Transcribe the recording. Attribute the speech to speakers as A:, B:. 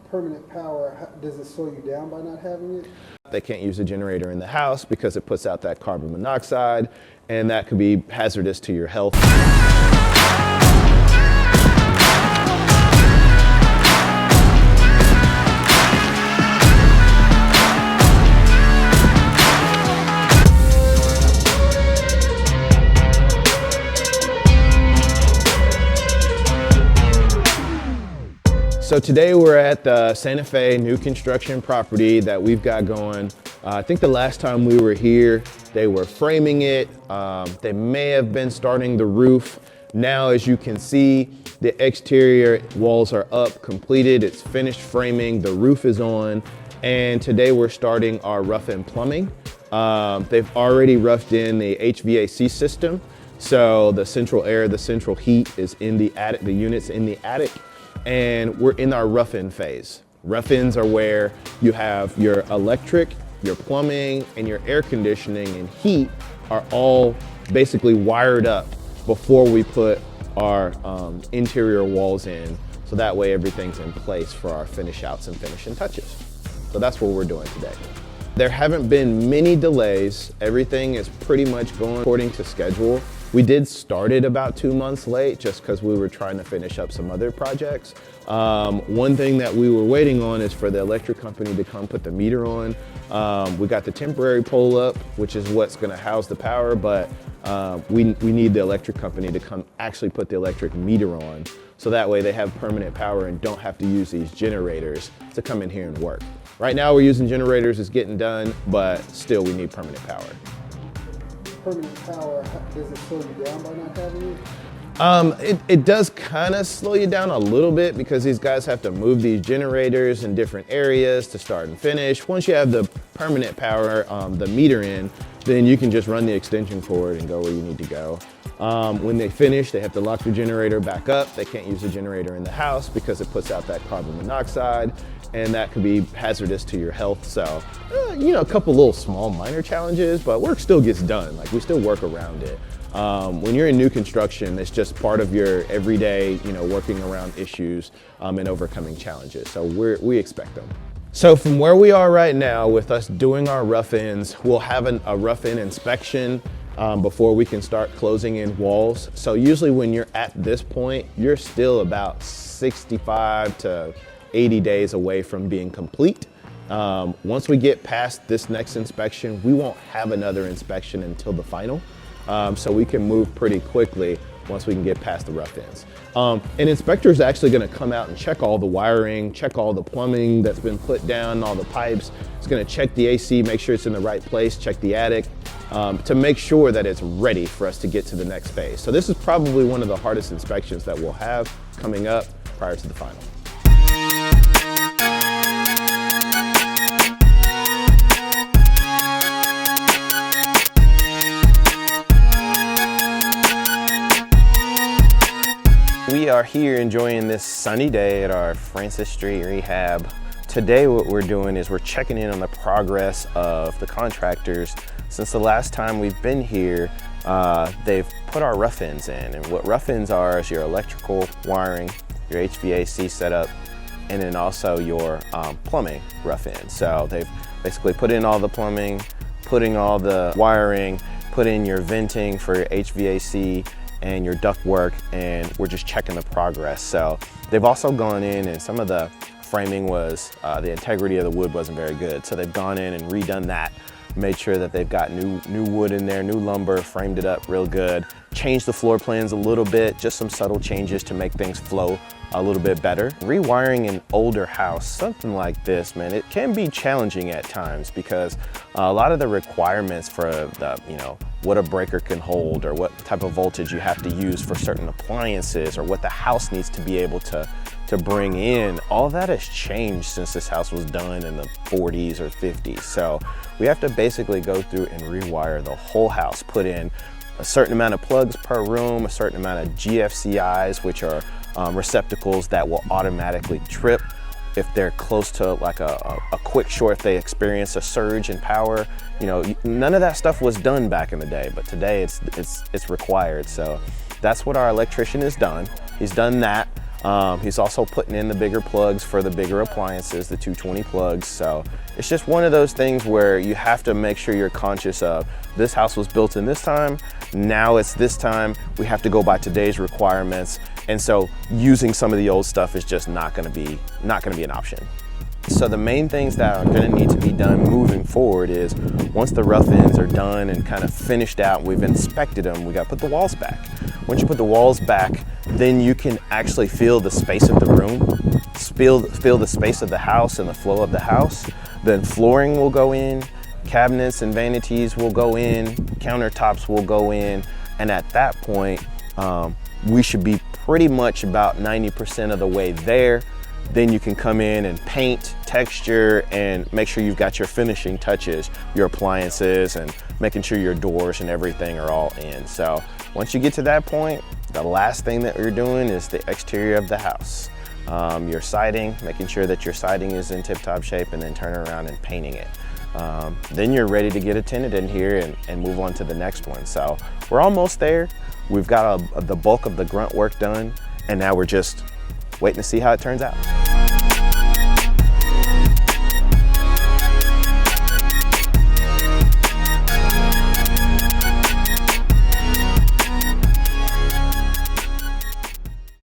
A: permanent power, does it slow you down by not having it?
B: They can't use a generator in the house because it puts out that carbon monoxide, and that could be hazardous to your health. So today we're at the Santa Fe new construction property that we've got going. I think the last time we were here, they were framing it. They may have been starting the roof. Now, as you can see, the exterior walls are up, completed. It's finished framing, the roof is on. And today we're starting our rough-in plumbing. They've already roughed in the HVAC system. So the central air, the central heat is in the attic, the unit's in the attic. And we're in our rough-in phase. Rough-ins are where you have your electric, your plumbing, and your air conditioning and heat are all basically wired up before we put our interior walls in. So that way everything's in place for our finish outs and finishing touches. So that's what we're doing today. There haven't been many delays. Everything is pretty much going according to schedule. We did start it about 2 months late just because we were trying to finish up some other projects. One thing that we were waiting on is for the electric company to come put the meter on. We got the temporary pole up, which is what's gonna house the power, but we need the electric company to come actually put the electric meter on. So that way they have permanent power and don't have to use these generators to come in here and work. Right now we're using generators, it's getting done, but still we need permanent power.
A: Permanent power, does it slow you down by not having it?
B: It does kind of slow you down a little bit because these guys have to move these generators in different areas to start and finish. Once you have the permanent power, the meter in, then you can just run the extension cord and go where you need to go. When they finish, they have to lock the generator back up. They can't use the generator in the house because it puts out that carbon monoxide, and that could be hazardous to your health. So, you know, a couple little small minor challenges, but work still gets done. Like, we still work around it. When you're in new construction, it's just part of your everyday, you know, working around issues and overcoming challenges. So we expect them. So from where we are right now with us doing our rough-ins, we'll have a rough-in inspection before we can start closing in walls. So usually when you're at this point, you're still about 65 to 80 days away from being complete. Once we get past this next inspection, we won't have another inspection until the final. So we can move pretty quickly once we can get past the rough-ins. An inspector is actually gonna come out and check all the wiring, check all the plumbing that's been put down, all the pipes. It's gonna check the AC, make sure it's in the right place, check the attic, to make sure that it's ready for us to get to the next phase. So this is probably one of the hardest inspections that we'll have coming up prior to the final. We are here enjoying this sunny day at our Francis Street rehab. Today what we're doing is we're checking in on the progress of the contractors. Since the last time we've been here, they've put our rough-ins in. And what rough-ins are is your electrical wiring, your HVAC setup, and then also your plumbing rough-in. So they've basically put in all the plumbing, putting all the wiring, put in your venting for your HVAC, and your duct work, and we're just checking the progress. So they've also gone in, and some of the framing was, the integrity of the wood wasn't very good. So they've gone in and redone that, made sure that they've got new wood in there, new lumber, framed it up real good, changed the floor plans a little bit, just some subtle changes to make things flow a little bit better. Rewiring an older house, something like this, man, it can be challenging at times because a lot of the requirements for the, you know, what a breaker can hold or what type of voltage you have to use for certain appliances or what the house needs to be able to bring in, all that has changed since this house was done in the 40s or 50s. So we have to basically go through and rewire the whole house, put in a certain amount of plugs per room, a certain amount of GFCIs, which are receptacles that will automatically trip if they're close to like a quick short, if they experience a surge in power. You know, none of that stuff was done back in the day, but today it's required. So that's what our electrician has done. He's done that. He's also putting in the bigger plugs for the bigger appliances, the 220 plugs. So it's just one of those things where you have to make sure you're conscious of, this house was built in this time, now it's this time, we have to go by today's requirements. And so using some of the old stuff is just not gonna be an option. So the main things that are gonna need to be done moving forward is, once the rough ends are done and kind of finished out, we've inspected them, we gotta put the walls back. Once you put the walls back, then you can actually feel the space of the room, feel the space of the house and the flow of the house. Then flooring will go in, cabinets and vanities will go in, countertops will go in, and at that point, we should be pretty much about 90% of the way there. Then you can come in and paint, texture, and make sure you've got your finishing touches, your appliances, and making sure your doors and everything are all in. So once you get to that point, the last thing that you're doing is the exterior of the house. Your siding, making sure that your siding is in tip-top shape, and then turn around and painting it. Then you're ready to get a tenant in here and move on to the next one. So we're almost there. We've got the bulk of the grunt work done, and now we're just waiting to see how it turns out.